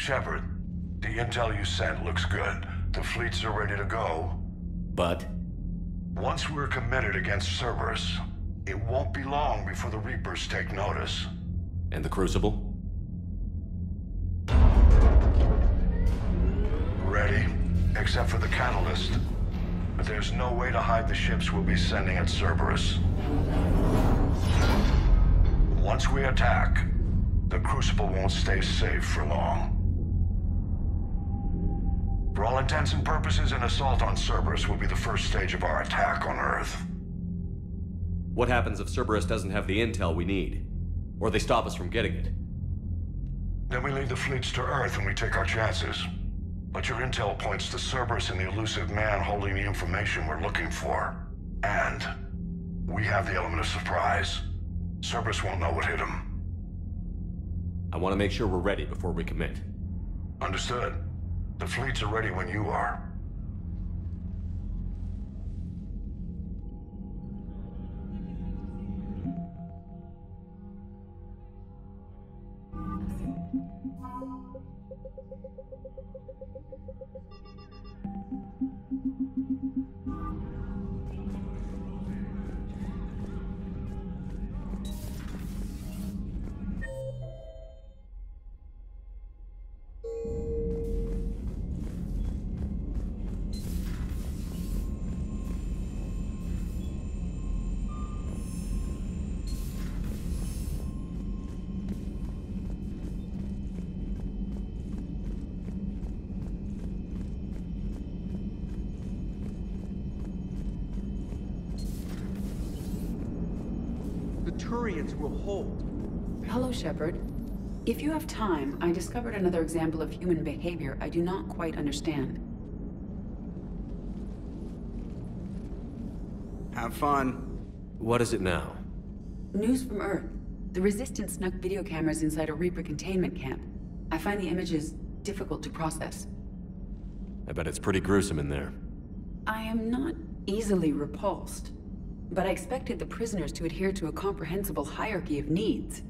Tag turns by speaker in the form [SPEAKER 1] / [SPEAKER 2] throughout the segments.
[SPEAKER 1] Shepard, the intel you sent looks good. The fleets are ready to go.
[SPEAKER 2] But?
[SPEAKER 1] Once we're committed against Cerberus, it won't be long before the Reapers take notice.
[SPEAKER 2] And the Crucible?
[SPEAKER 1] Ready, except for the catalyst. But there's no way to hide the ships we'll be sending at Cerberus. Once we attack, the Crucible won't stay safe for long. For all intents and purposes, an assault on Cerberus will be the first stage of our attack on Earth.
[SPEAKER 2] What happens if Cerberus doesn't have the intel we need? Or they stop us from getting it?
[SPEAKER 1] Then we lead the fleets to Earth and we take our chances. But your intel points to Cerberus and the elusive man holding the information we're looking for. And we have the element of surprise. Cerberus won't know what hit him.
[SPEAKER 2] I want to make sure we're ready before we commit.
[SPEAKER 1] Understood. The fleets are ready when you are.
[SPEAKER 3] Turians will hold.
[SPEAKER 4] Hello, Shepard. If you have time, I discovered another example of human behavior I do not quite understand.
[SPEAKER 3] Have fun.
[SPEAKER 2] What is it now?
[SPEAKER 4] News from Earth. The Resistance snuck video cameras inside a Reaper containment camp. I find the images difficult to process.
[SPEAKER 2] I bet it's pretty gruesome in there.
[SPEAKER 4] I am not easily repulsed, but I expected the prisoners to adhere to a comprehensible hierarchy of needs.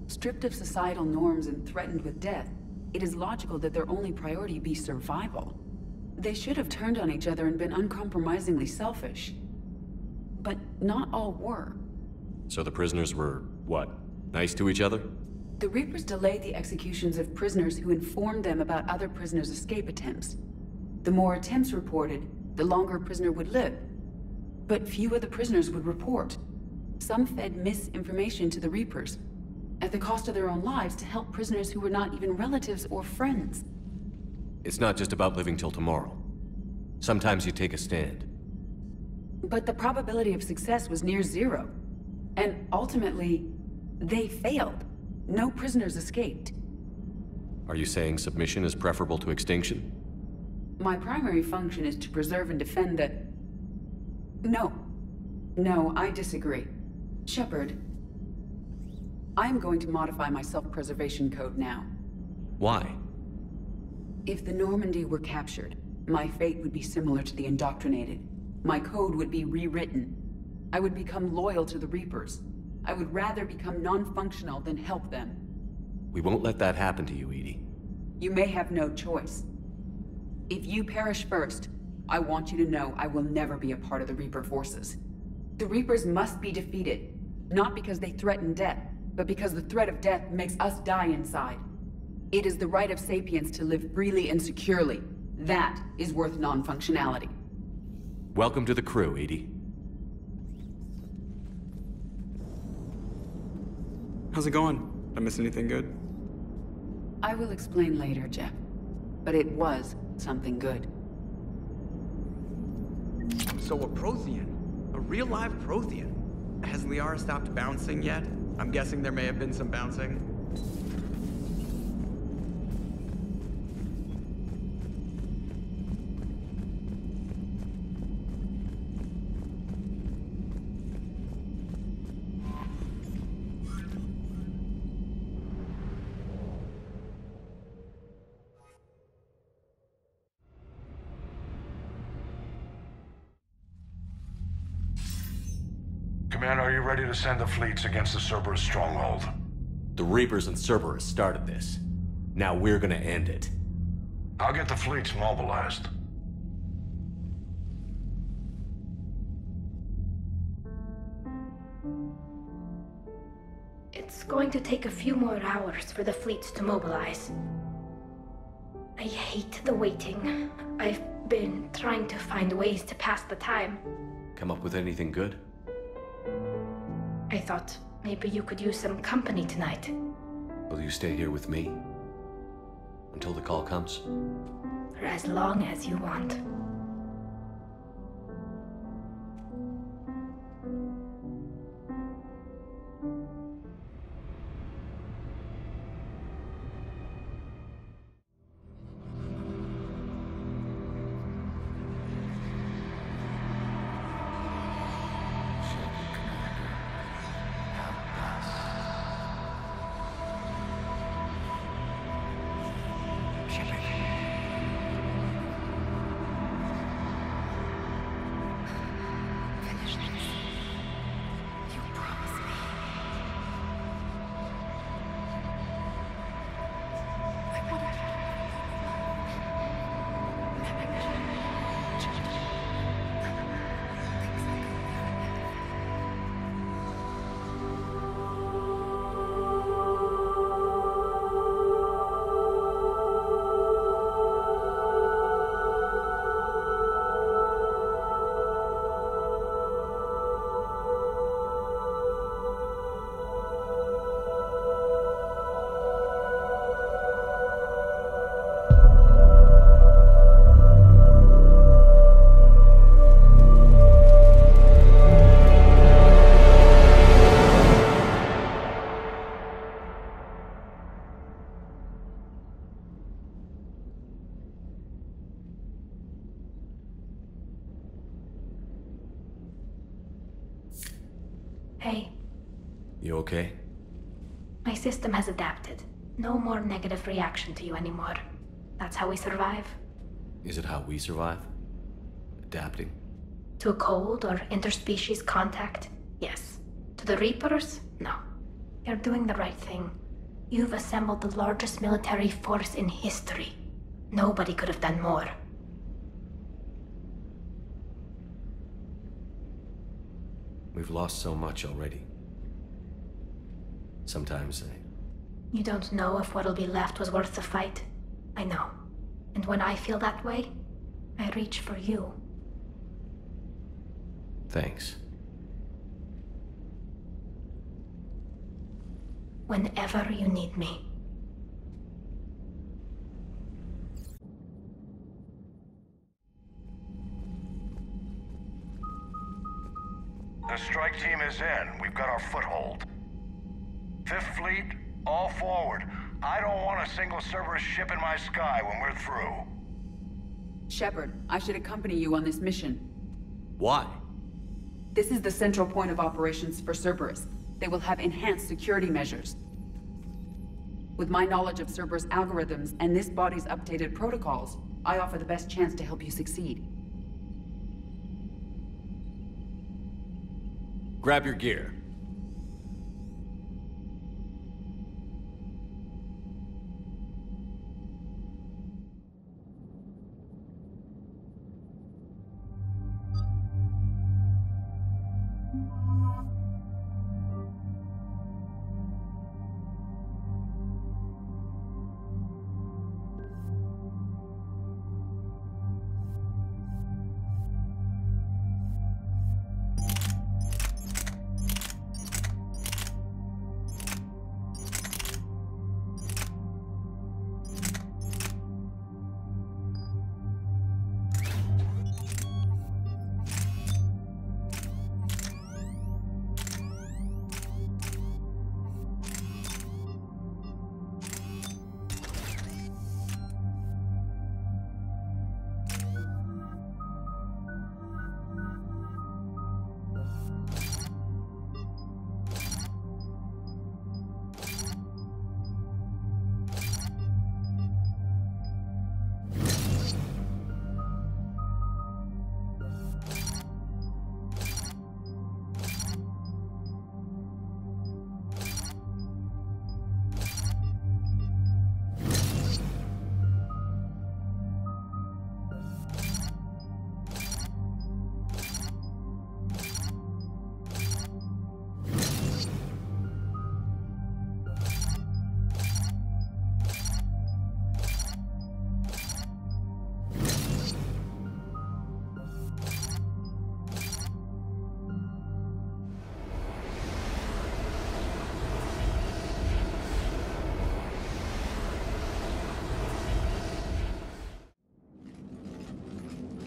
[SPEAKER 4] Stripped of societal norms and threatened with death, it is logical that their only priority be survival. They should have turned on each other and been uncompromisingly selfish. But not all were.
[SPEAKER 2] So the prisoners were, what, nice to each other?
[SPEAKER 4] The Reapers delayed the executions of prisoners who informed them about other prisoners' escape attempts. The more attempts reported, the longer a prisoner would live. But few of the prisoners would report. Some fed misinformation to the Reapers, at the cost of their own lives, to help prisoners who were not even relatives or friends.
[SPEAKER 2] It's not just about living till tomorrow. Sometimes you take a stand.
[SPEAKER 4] But the probability of success was near zero. And ultimately, they failed. No prisoners escaped.
[SPEAKER 2] Are you saying submission is preferable to extinction?
[SPEAKER 4] My primary function is to preserve and defend the... No, I disagree. Shepard, I am going to modify my self-preservation code now.
[SPEAKER 2] Why?
[SPEAKER 4] If the Normandy were captured, my fate would be similar to the indoctrinated. My code would be rewritten. I would become loyal to the Reapers. I would rather become non-functional than help them.
[SPEAKER 2] We won't let that happen to you, EDI.
[SPEAKER 4] You may have no choice. If you perish first, I want you to know I will never be a part of the Reaper forces. The Reapers must be defeated, not because they threaten death, but because the threat of death makes us die inside. It is the right of sapiens to live freely and securely. That is worth non-functionality.
[SPEAKER 2] Welcome to the crew, EDI.
[SPEAKER 3] How's it going? Did I miss anything good?
[SPEAKER 4] I will explain later, Jeff. But it was something good.
[SPEAKER 3] So a Prothean. A real live Prothean. Has Liara stopped bouncing yet? I'm guessing there may have been some bouncing.
[SPEAKER 1] Commander, are you ready to send the fleets against the Cerberus stronghold?
[SPEAKER 2] The Reapers and Cerberus started this. Now we're gonna end it.
[SPEAKER 1] I'll get the fleets mobilized.
[SPEAKER 5] It's going to take a few more hours for the fleets to mobilize. I hate the waiting. I've been trying to find ways to pass the time.
[SPEAKER 2] Come up with anything good?
[SPEAKER 5] I thought maybe you could use some company tonight.
[SPEAKER 2] Will you stay here with me? Until the call comes?
[SPEAKER 5] For as long as you want. Hey.
[SPEAKER 2] You okay?
[SPEAKER 5] My system has adapted. No more negative reaction to you anymore. That's how we survive.
[SPEAKER 2] Is it how we survive? Adapting?
[SPEAKER 5] To a cold or interspecies contact? Yes. To the Reapers? No. You're doing the right thing. You've assembled the largest military force in history. Nobody could have done more.
[SPEAKER 2] We've lost so much already. Sometimes
[SPEAKER 5] You don't know if what'll be left was worth the fight. I know. And when I feel that way, I reach for you.
[SPEAKER 2] Thanks.
[SPEAKER 5] Whenever you need me.
[SPEAKER 1] The strike team is in. We've got our foothold. Fifth Fleet, all forward. I don't want a single Cerberus ship in my sky when we're through.
[SPEAKER 4] Shepard, I should accompany you on this mission.
[SPEAKER 2] Why?
[SPEAKER 4] This is the central point of operations for Cerberus. They will have enhanced security measures. With my knowledge of Cerberus algorithms and this body's updated protocols, I offer the best chance to help you succeed.
[SPEAKER 2] Grab your gear.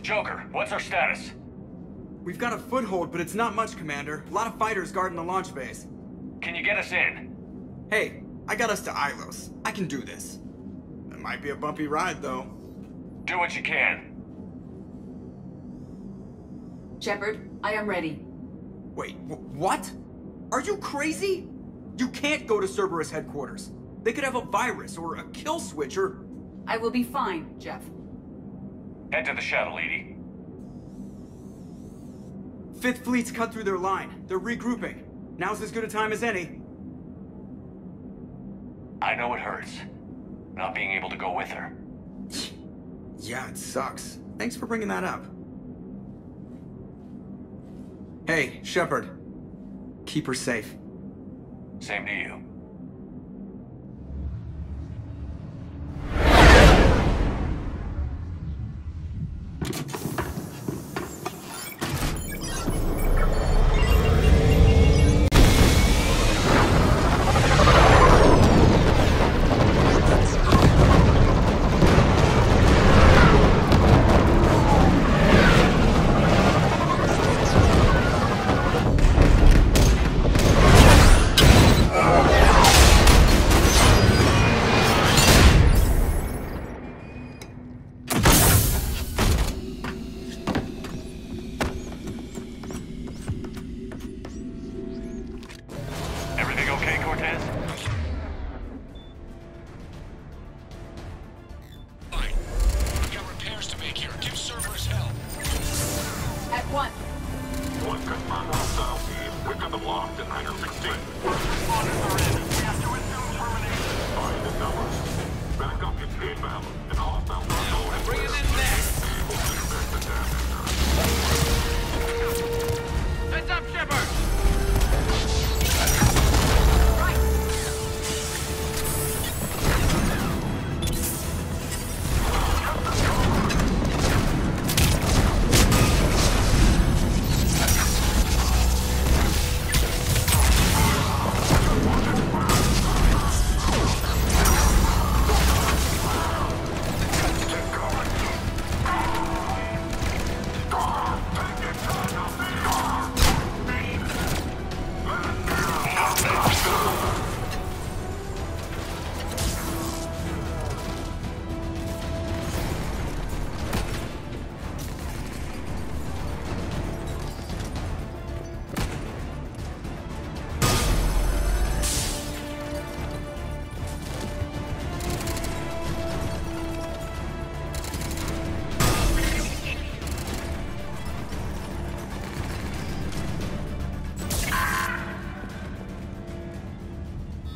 [SPEAKER 6] Joker, what's our status?
[SPEAKER 3] We've got a foothold, but it's not much, Commander. A lot of fighters guarding the launch base.
[SPEAKER 6] Can you get us in?
[SPEAKER 3] Hey, I got us to Ilos. I can do this. It might be a bumpy ride, though.
[SPEAKER 6] Do what you can.
[SPEAKER 4] Shepard, I am ready.
[SPEAKER 3] Wait, what? Are you crazy? You can't go to Cerberus headquarters. They could have a virus or a kill switch or...
[SPEAKER 4] I will be fine, Jeff.
[SPEAKER 6] Head to the shuttle, Edie.
[SPEAKER 3] Fifth Fleet's cut through their line. They're regrouping. Now's as good a time as any.
[SPEAKER 6] I know it hurts. Not being able to go with her.
[SPEAKER 3] Yeah, it sucks. Thanks for bringing that up. Hey, Shepard. Keep her safe.
[SPEAKER 6] Same to you. Everything okay, Cortez?
[SPEAKER 1] Fine. We've got repairs to make here. Give Cerberus help.
[SPEAKER 4] At once.
[SPEAKER 1] One confirmed hostile team. We've got them locked in Hangar 16.
[SPEAKER 6] Responders are in. We have to assume termination.
[SPEAKER 1] Find the numbers. Backup is inbound. And hostile are
[SPEAKER 6] Bring it in next. Heads up, Shepard!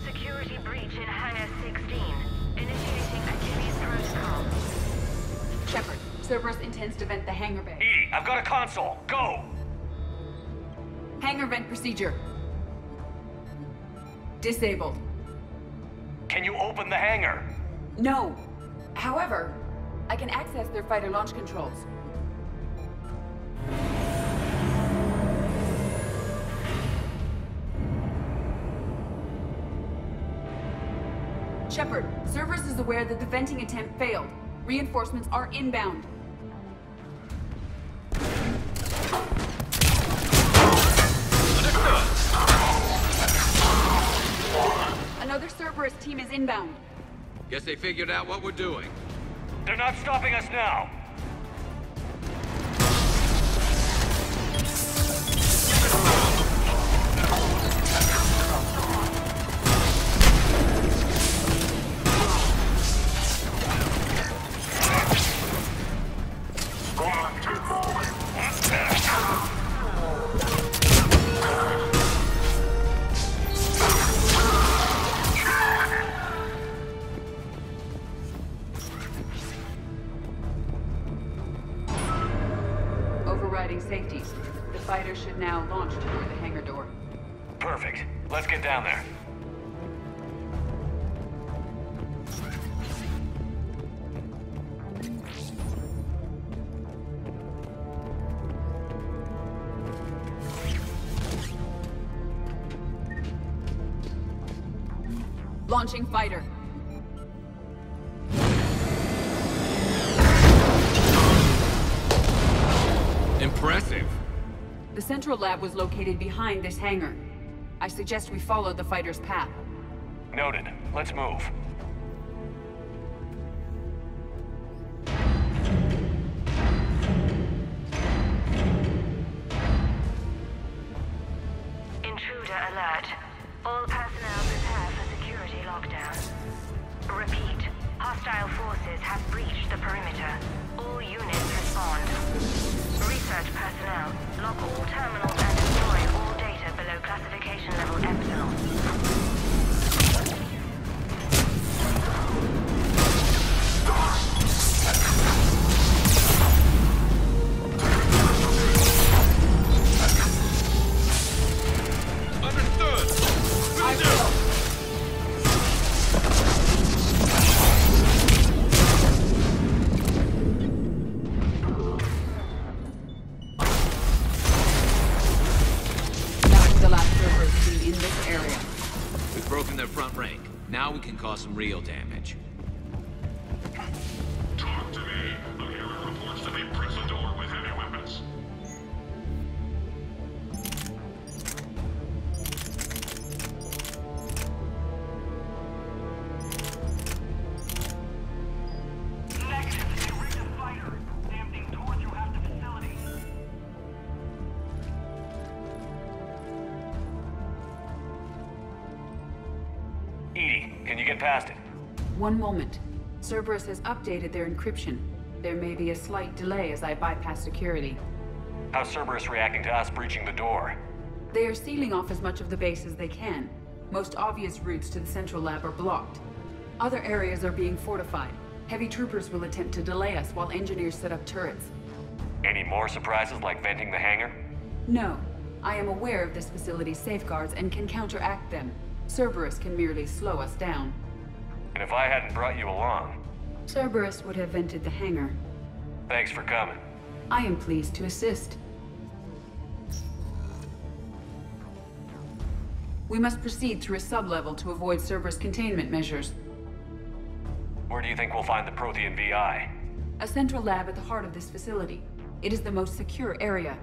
[SPEAKER 7] Security breach in Hangar 16. Initiating Achilles protocol.
[SPEAKER 4] Shepard, Cerberus intends to vent the hangar bay.
[SPEAKER 6] Edie, I've got a console. Go!
[SPEAKER 4] Hangar vent procedure. Disabled.
[SPEAKER 6] Can you open the hangar?
[SPEAKER 4] No. However, I can access their fighter launch controls. Shepard, Cerberus is aware that the venting attempt failed. Reinforcements are inbound. Another Cerberus team is inbound.
[SPEAKER 8] Guess they figured out what we're doing.
[SPEAKER 6] They're not stopping us now.
[SPEAKER 4] Overriding safeties. The fighter should now launch toward the hangar door.
[SPEAKER 6] Perfect. Let's get down there.
[SPEAKER 4] Launching fighter.
[SPEAKER 8] Impressive.
[SPEAKER 4] The central lab was located behind this hangar. I suggest we follow the fighter's path.
[SPEAKER 6] Noted. Let's move.
[SPEAKER 7] Intruder alert. All personnel prepare for security lockdown. Repeat. Hostile forces have breached the perimeter. All units respond. Research personnel, lock all terminals and destroy all data below classification level Epsilon.
[SPEAKER 8] Now we can cause some real damage.
[SPEAKER 1] Talk to me. The Bureau reports that they press the door with heavy weapons.
[SPEAKER 9] Negative. They rigged a fighter. Damn thing tore through half the facility.
[SPEAKER 6] Edie, can you get past it?
[SPEAKER 4] One moment. Cerberus has updated their encryption. There may be a slight delay as I bypass security.
[SPEAKER 6] How's Cerberus reacting to us breaching the door?
[SPEAKER 4] They are sealing off as much of the base as they can. Most obvious routes to the central lab are blocked. Other areas are being fortified. Heavy troopers will attempt to delay us while engineers set up turrets.
[SPEAKER 6] Any more surprises like venting the hangar?
[SPEAKER 4] No. I am aware of this facility's safeguards and can counteract them. Cerberus can merely slow us down.
[SPEAKER 6] And if I hadn't brought you along?
[SPEAKER 4] Cerberus would have vented the hangar.
[SPEAKER 6] Thanks for coming.
[SPEAKER 4] I am pleased to assist. We must proceed through a sub-level to avoid Cerberus containment measures.
[SPEAKER 6] Where do you think we'll find the Prothean VI?
[SPEAKER 4] A central lab at the heart of this facility. It is the most secure area.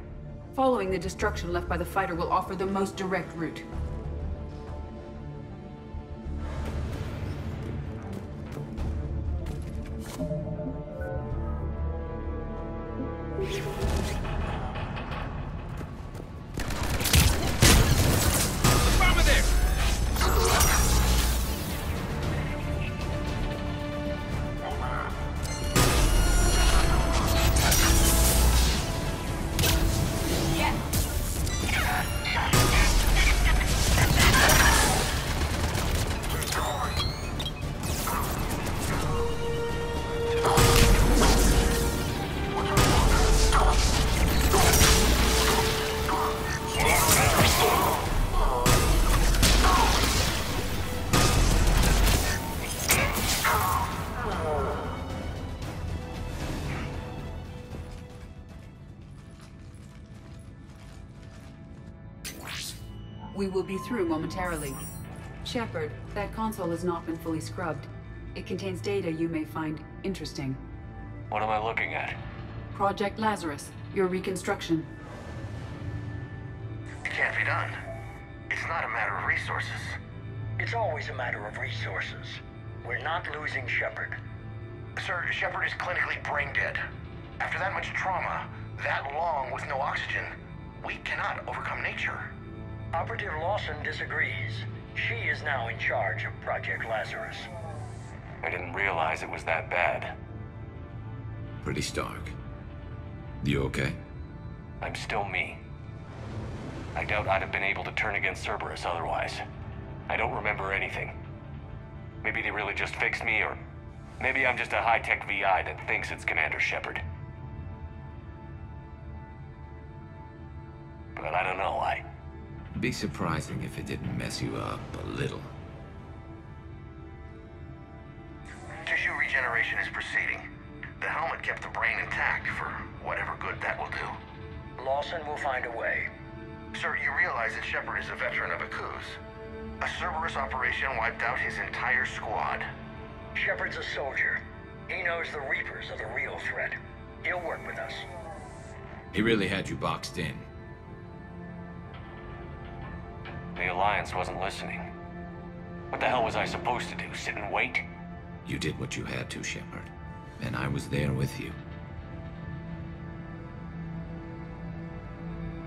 [SPEAKER 4] Following the destruction left by the fighter will offer the most direct route. We will be through momentarily. Shepard, that console has not been fully scrubbed. It contains data you may find interesting.
[SPEAKER 6] What am I looking at?
[SPEAKER 4] Project Lazarus, your reconstruction.
[SPEAKER 10] It can't be done. It's not a matter of resources.
[SPEAKER 9] It's always a matter of resources. We're not losing Shepard.
[SPEAKER 10] Sir, Shepard is clinically brain dead. After that much trauma, that long with no oxygen, we cannot overcome nature.
[SPEAKER 9] Operative Lawson disagrees. She is now in charge of Project Lazarus.
[SPEAKER 6] I didn't realize it was that bad.
[SPEAKER 8] Pretty stark. You okay?
[SPEAKER 6] I'm still me. I doubt I'd have been able to turn against Cerberus otherwise. I don't remember anything. Maybe they really just fixed me, or maybe I'm just a high-tech VI that thinks it's Commander Shepard. But I don't know,
[SPEAKER 8] Be surprising if it didn't mess you up a little.
[SPEAKER 10] Tissue regeneration is proceeding. The helmet kept the brain intact for whatever good that will do.
[SPEAKER 9] Lawson will find a way.
[SPEAKER 10] Sir, you realize that Shepard is a veteran of a coup. A Cerberus operation wiped out his entire squad.
[SPEAKER 9] Shepard's a soldier. He knows the Reapers are the real threat. He'll work with us.
[SPEAKER 8] He really had you boxed in.
[SPEAKER 6] The Alliance wasn't listening. What the hell was I supposed to do? Sit and wait?
[SPEAKER 8] You did what you had to, Shepard. And I was there with you.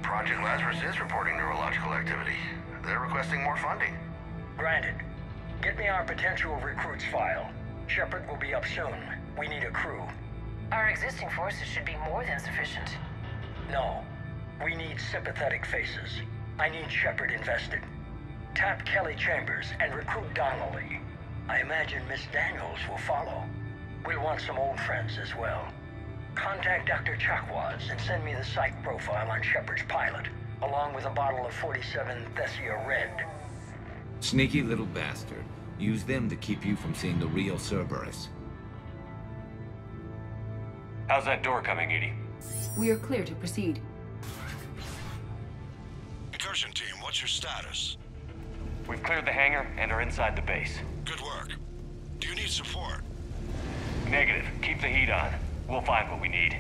[SPEAKER 10] Project Lazarus is reporting neurological activity. They're requesting more funding.
[SPEAKER 9] Granted. Get me our potential recruits file. Shepard will be up soon. We need a crew.
[SPEAKER 7] Our existing forces should be more than sufficient.
[SPEAKER 9] No. We need sympathetic faces. I need Shepard invested. Tap Kelly Chambers and recruit Donnelly. I imagine Miss Daniels will follow. We'll want some old friends as well. Contact Dr. Chakwas and send me the psych profile on Shepard's pilot, along with a bottle of 47 Thessia Red.
[SPEAKER 8] Sneaky little bastard. Use them to keep you from seeing the real Cerberus.
[SPEAKER 6] How's that door coming, Edie?
[SPEAKER 4] We are clear to proceed.
[SPEAKER 1] Incursion team, what's your status?
[SPEAKER 6] We've cleared the hangar and are inside the base.
[SPEAKER 1] Good work. Do you need support?
[SPEAKER 6] Negative. Keep the heat on. We'll find what we need.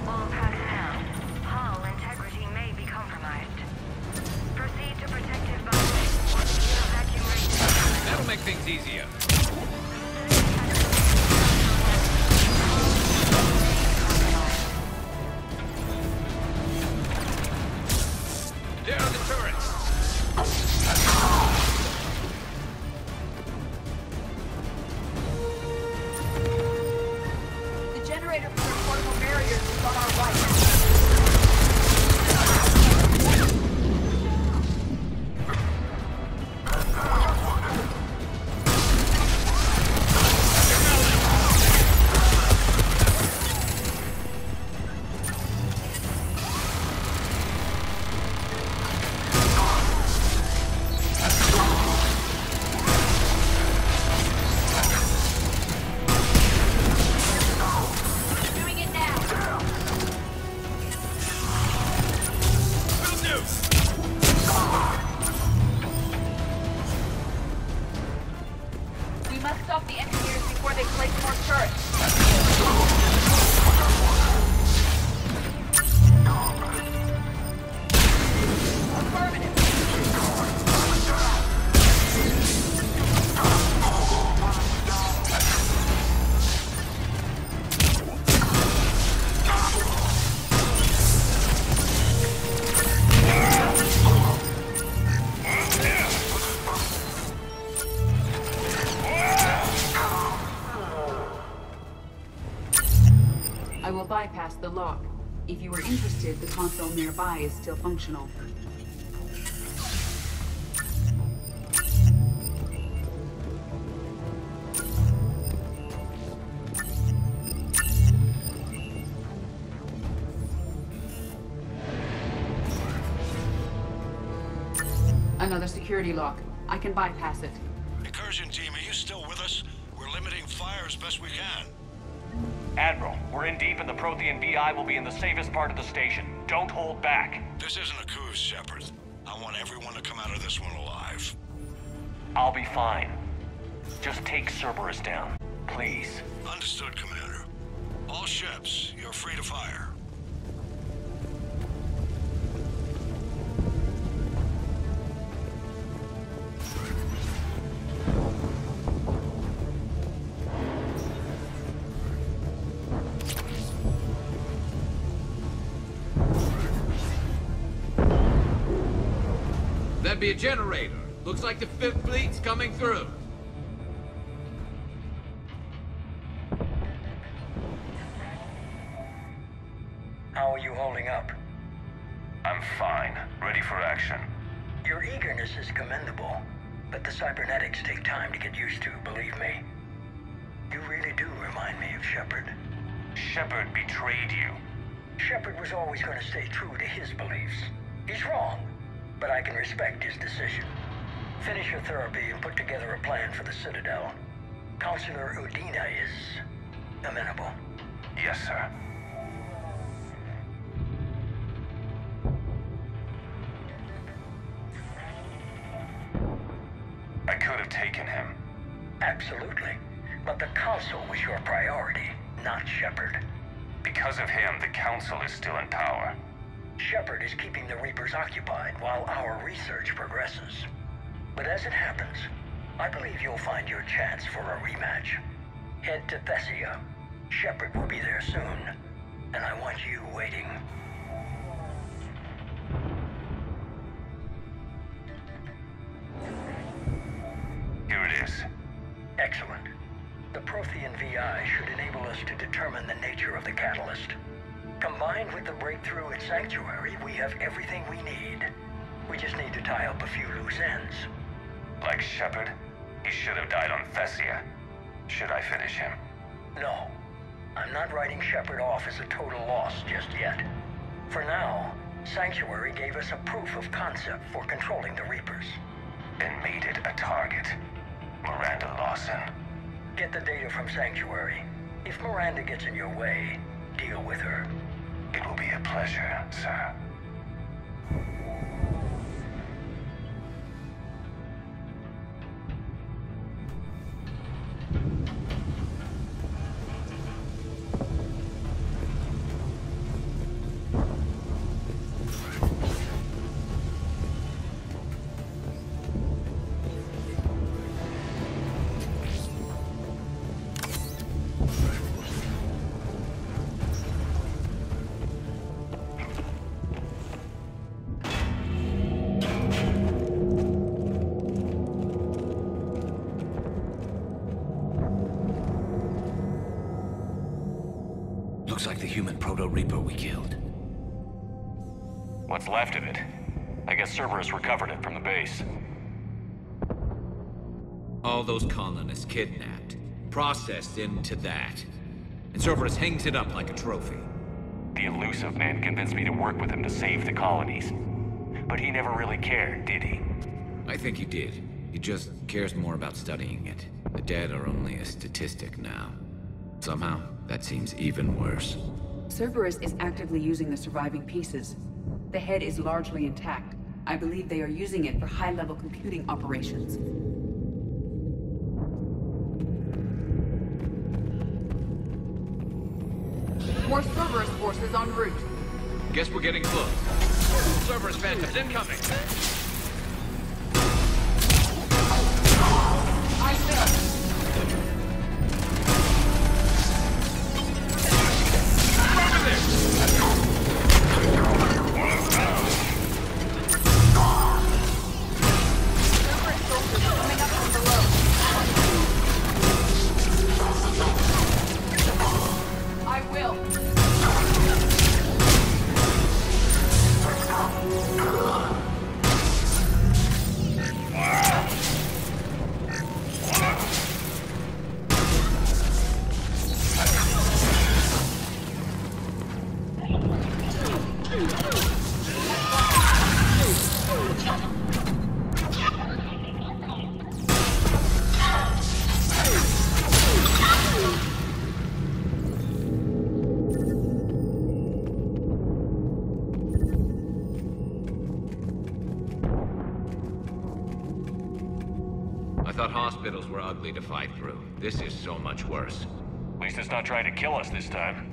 [SPEAKER 7] All personnel, hull integrity may be compromised. Proceed to protective boxes or vacuum rate.
[SPEAKER 8] That'll make things easier. There are the turrets.
[SPEAKER 4] The generator for the portable barriers is on our right.
[SPEAKER 7] Doing it now.
[SPEAKER 4] We must stop the engineers before they place more turrets. Affirmative. I will bypass the lock. If you are interested, the console nearby is still functional. Another security lock. I can bypass it.
[SPEAKER 1] Incursion team, are you still with us? We're limiting fire as best we can.
[SPEAKER 6] Admiral, we're in deep and the Prothean VI will be in the safest part of the station. Don't hold back.
[SPEAKER 1] This isn't a coup, Shepard. I want everyone to come out of this one alive.
[SPEAKER 6] I'll be fine. Just take Cerberus down, please.
[SPEAKER 1] Understood, Commander. All ships, you're free to fire.
[SPEAKER 8] That'd be a generator. Looks like the 5th Fleet's coming through.
[SPEAKER 9] How are you holding up?
[SPEAKER 6] I'm fine. Ready for action.
[SPEAKER 9] Your eagerness is commendable, but the cybernetics take time to get used to, believe me. You really do remind me of Shepard.
[SPEAKER 6] Shepard betrayed you.
[SPEAKER 9] Shepard was always going to stay true to his beliefs. He's wrong, but I can respect his decision. Finish your therapy and put together a plan for the Citadel. Counselor Udina is amenable.
[SPEAKER 6] Yes, sir. I could have taken him.
[SPEAKER 9] Absolutely. But the Council was your priority, not Shepard.
[SPEAKER 6] Because of him, the Council is still in power.
[SPEAKER 9] Shepard is keeping the Reapers occupied while our research progresses. But as it happens, I believe you'll find your chance for a rematch. Head to Thessia. Shepard will be there soon, and I want you waiting.
[SPEAKER 6] Here it is.
[SPEAKER 9] Excellent. The Prothean VI should enable us to determine the nature of the catalyst. Combined with the breakthrough at Sanctuary, we have everything we need. We just need to tie up a few loose ends.
[SPEAKER 6] Like Shepard? He should have died on Thessia. Should I finish him?
[SPEAKER 9] No. I'm not writing Shepard off as a total loss just yet. For now, Sanctuary gave us a proof of concept for controlling the Reapers.
[SPEAKER 6] And made it a target. Miranda Lawson.
[SPEAKER 9] Get the data from Sanctuary. If Miranda gets in your way, deal with her.
[SPEAKER 6] It will be a pleasure, sir.
[SPEAKER 8] Looks like the human Proto-Reaper we killed.
[SPEAKER 6] What's left of it? I guess Cerberus recovered it from the base.
[SPEAKER 8] All those colonists kidnapped, processed into that. And Cerberus hangs it up like a trophy.
[SPEAKER 6] The elusive man convinced me to work with him to save the colonies. But he never really cared, did he?
[SPEAKER 8] I think he did. He just cares more about studying it. The dead are only a statistic now. Somehow, that seems even worse.
[SPEAKER 4] Cerberus is actively using the surviving pieces. The head is largely intact. I believe they are using it for high-level computing operations. More Cerberus forces en route.
[SPEAKER 3] Guess we're getting close. Cerberus phantoms incoming.
[SPEAKER 4] I will.
[SPEAKER 8] I thought hospitals were ugly to fight through. This is so much worse.
[SPEAKER 6] At least it's not trying to kill us this time.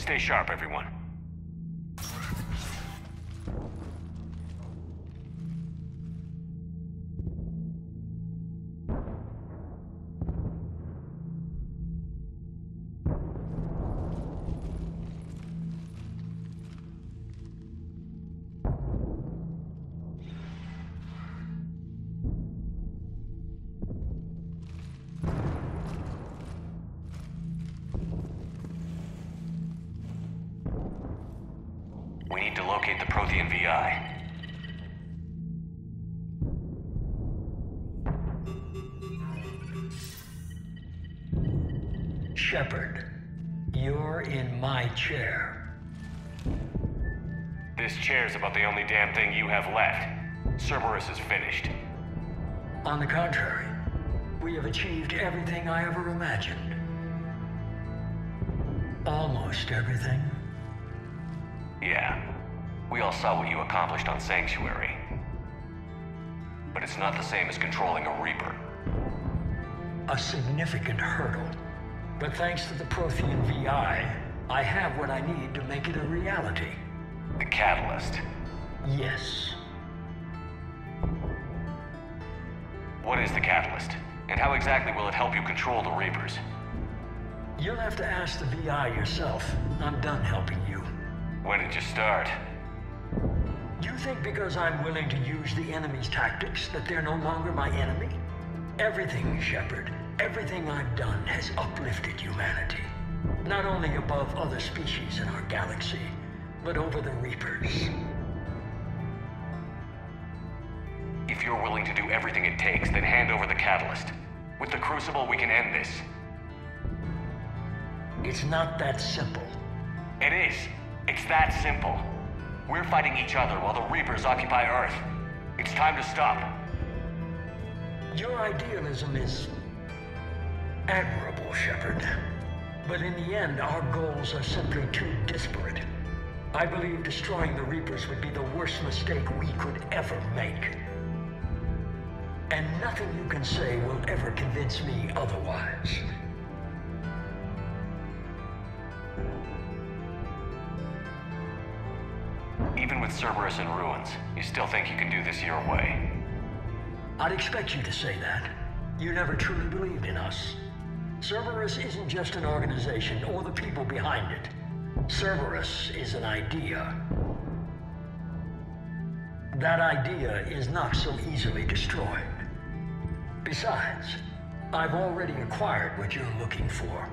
[SPEAKER 6] Stay sharp, everyone. We need to locate the Prothean VI.
[SPEAKER 9] Shepard, you're in my chair.
[SPEAKER 6] This chair's about the only damn thing you have left. Cerberus is finished.
[SPEAKER 9] On the contrary, we have achieved everything I ever imagined. Almost everything.
[SPEAKER 6] Yeah. We all saw what you accomplished on Sanctuary. But it's not the same as controlling a Reaper.
[SPEAKER 9] A significant hurdle. But thanks to the Prothean VI, I have what I need to make it a reality.
[SPEAKER 6] The catalyst.
[SPEAKER 9] Yes.
[SPEAKER 6] What is the catalyst? And how exactly will it help you control the Reapers?
[SPEAKER 9] You'll have to ask the VI yourself. I'm done helping you.
[SPEAKER 6] When did you start?
[SPEAKER 9] You think because I'm willing to use the enemy's tactics that they're no longer my enemy? Everything, Shepard, everything I've done has uplifted humanity. Not only above other species in our galaxy, but over the Reapers.
[SPEAKER 6] If you're willing to do everything it takes, then hand over the catalyst. With the Crucible, we can end this.
[SPEAKER 9] It's not that simple.
[SPEAKER 6] It is. It's that simple. We're fighting each other while the Reapers occupy Earth. It's time to stop.
[SPEAKER 9] Your idealism is admirable, Shepard. But in the end, our goals are simply too disparate. I believe destroying the Reapers would be the worst mistake we could ever make. And nothing you can say will ever convince me otherwise.
[SPEAKER 6] Even with Cerberus in ruins, you still think you can do this your way?
[SPEAKER 9] I'd expect you to say that. You never truly believed in us. Cerberus isn't just an organization or the people behind it. Cerberus is an idea. That idea is not so easily destroyed. Besides, I've already acquired what you're looking for.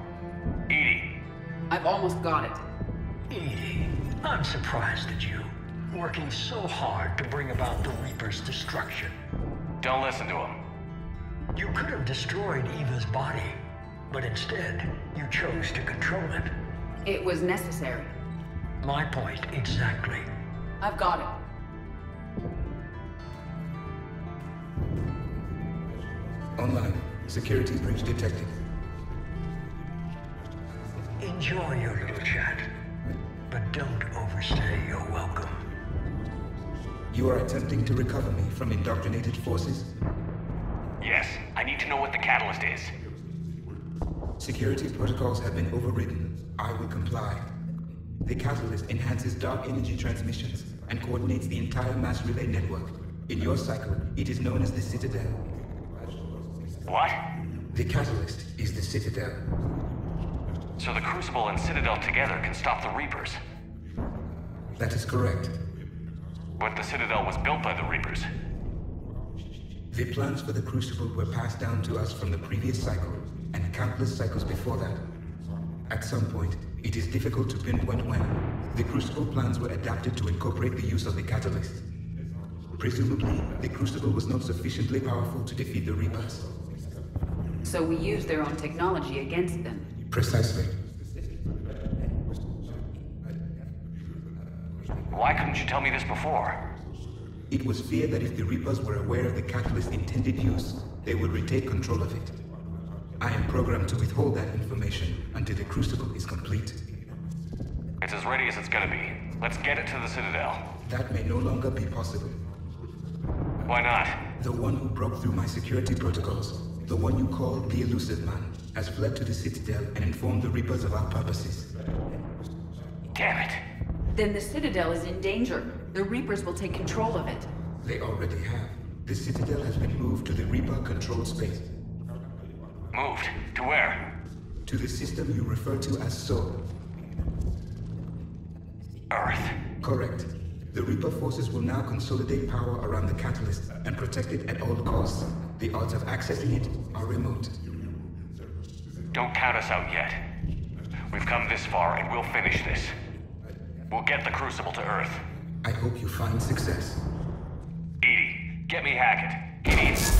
[SPEAKER 6] EDI.
[SPEAKER 4] I've almost got it.
[SPEAKER 9] EDI, I'm surprised at you. Working so hard to bring about the Reaper's destruction.
[SPEAKER 6] Don't listen to him.
[SPEAKER 9] You could have destroyed Eva's body, but instead, you chose to control it.
[SPEAKER 4] It was necessary.
[SPEAKER 9] My point exactly.
[SPEAKER 4] I've got it.
[SPEAKER 11] Online. Security breach detected.
[SPEAKER 9] Enjoy your little chat, but don't overstay your welcome.
[SPEAKER 11] You are attempting to recover me from indoctrinated forces?
[SPEAKER 6] Yes, I need to know what the catalyst is.
[SPEAKER 11] Security protocols have been overridden. I will comply. The catalyst enhances dark energy transmissions and coordinates the entire mass relay network. In your cycle, it is known as the Citadel.
[SPEAKER 6] What?
[SPEAKER 11] The catalyst is the Citadel.
[SPEAKER 6] So the Crucible and Citadel together can stop the Reapers?
[SPEAKER 11] That is correct.
[SPEAKER 6] But the Citadel was built by the Reapers.
[SPEAKER 11] The plans for the Crucible were passed down to us from the previous cycle, and countless cycles before that. At some point, it is difficult to pinpoint when, the Crucible plans were adapted to incorporate the use of the catalyst. Presumably, the Crucible was not sufficiently powerful to defeat the Reapers.
[SPEAKER 4] So we used their own technology against them.
[SPEAKER 11] Precisely.
[SPEAKER 6] Why couldn't you tell me this before?
[SPEAKER 11] It was feared that if the Reapers were aware of the catalyst's intended use, they would retake control of it. I am programmed to withhold that information until the Crucible is complete.
[SPEAKER 6] It's as ready as it's gonna be. Let's get it to the Citadel.
[SPEAKER 11] That may no longer be possible.
[SPEAKER 6] Why not?
[SPEAKER 11] The one who broke through my security protocols, the one you called the Elusive Man, has fled to the Citadel and informed the Reapers of our purposes.
[SPEAKER 6] Damn it.
[SPEAKER 4] Then the Citadel is in danger. The Reapers will take control of it.
[SPEAKER 11] They already have. The Citadel has been moved to the Reaper-controlled space.
[SPEAKER 6] Moved? To where?
[SPEAKER 11] To the system you refer to as Soul.
[SPEAKER 6] Earth.
[SPEAKER 11] Correct. The Reaper forces will now consolidate power around the catalyst and protect it at all costs. The odds of accessing it are remote.
[SPEAKER 6] Don't count us out yet. We've come this far and we'll finish this. We'll get the Crucible to Earth.
[SPEAKER 11] I hope you find success.
[SPEAKER 6] EDI, get me Hackett. He needs...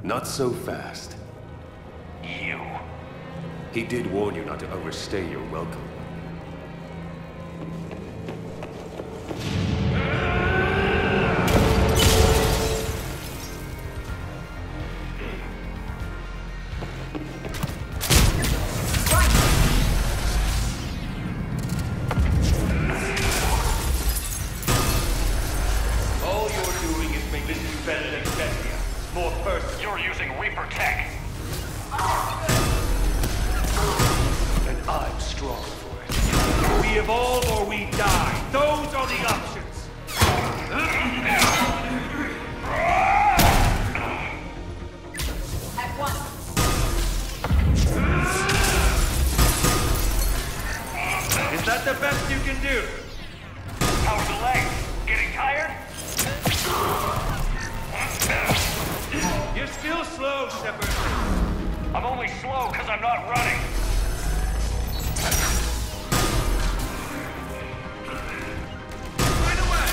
[SPEAKER 12] Not so fast.
[SPEAKER 6] You.
[SPEAKER 12] He did warn you not to overstay your welcome.
[SPEAKER 6] All you're doing is making this better than Bestia. More first. You're using Reaper tech.
[SPEAKER 12] And I'm strong for it.
[SPEAKER 6] We evolve or we die. Those are the options.
[SPEAKER 4] At once.
[SPEAKER 6] Is that the best you can do? How's the legs? Getting tired? You're still slow, Shepard. I'm only slow because I'm not running. Right away!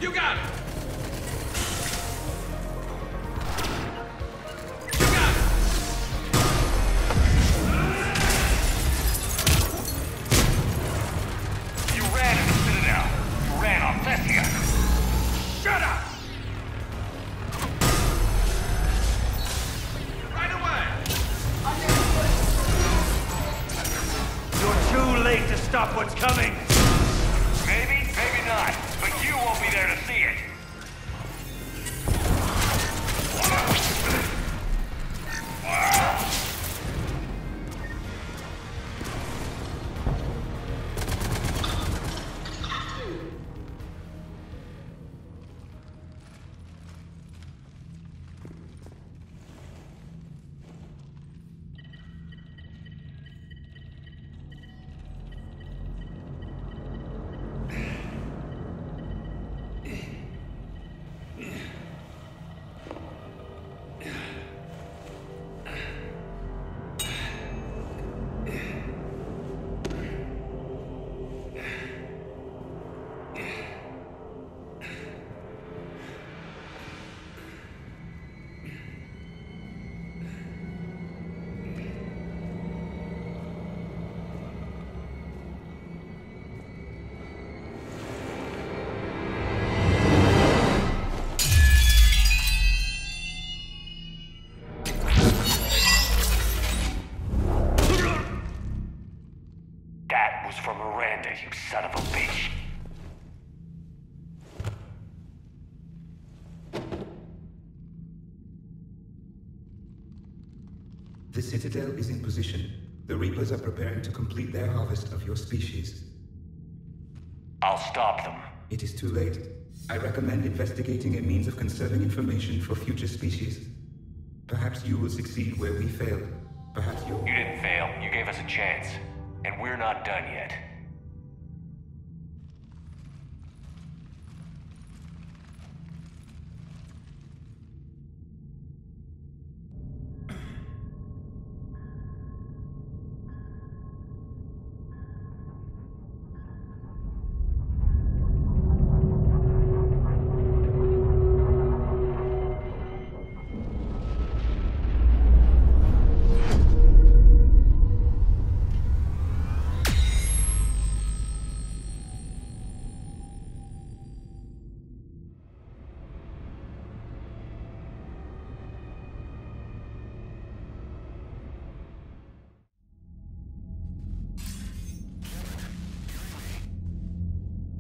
[SPEAKER 6] You got it! You got it! You ran in the Citadel. You ran on Bestia. Shut up! Right away! You're too late to stop what's coming. Maybe, maybe not. But you won't be there to see it. That was from Miranda, you son of a bitch.
[SPEAKER 11] The Citadel is in position. The Reapers are preparing to complete their harvest of your species.
[SPEAKER 6] I'll stop them.
[SPEAKER 11] It is too late. I recommend investigating a means of conserving information for future species. Perhaps you will succeed where we failed. Perhaps you...
[SPEAKER 6] You didn't fail. You gave us a chance. And we're not done yet.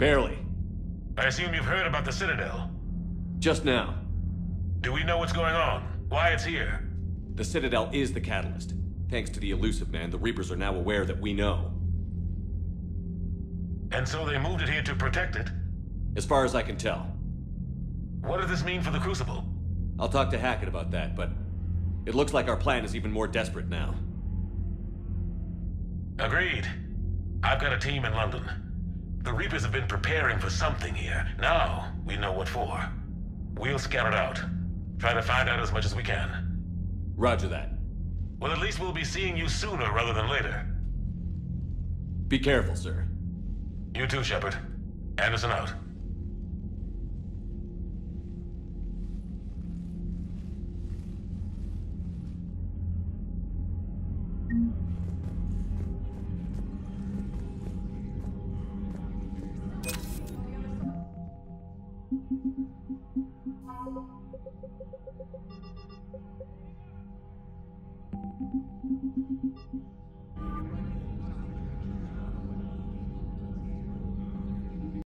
[SPEAKER 2] Barely.
[SPEAKER 13] I assume you've heard about the Citadel.
[SPEAKER 2] Just now.
[SPEAKER 13] Do we know what's going on? Why it's here?
[SPEAKER 2] The Citadel is the catalyst. Thanks to the elusive man, the Reapers are now aware that we know.
[SPEAKER 13] And so they moved it here to protect it?
[SPEAKER 2] As far as I can tell.
[SPEAKER 13] What does this mean for the Crucible?
[SPEAKER 2] I'll talk to Hackett about that, but it looks like our plan is even more desperate now.
[SPEAKER 13] Agreed. I've got a team in London. The Reapers have been preparing for something here. Now, we know what for. We'll scout it out. Try to find out as much as we can.
[SPEAKER 2] Roger that.
[SPEAKER 13] Well, at least we'll be seeing you sooner rather than later.
[SPEAKER 2] Be careful, sir.
[SPEAKER 13] You too, Shepard. Anderson out.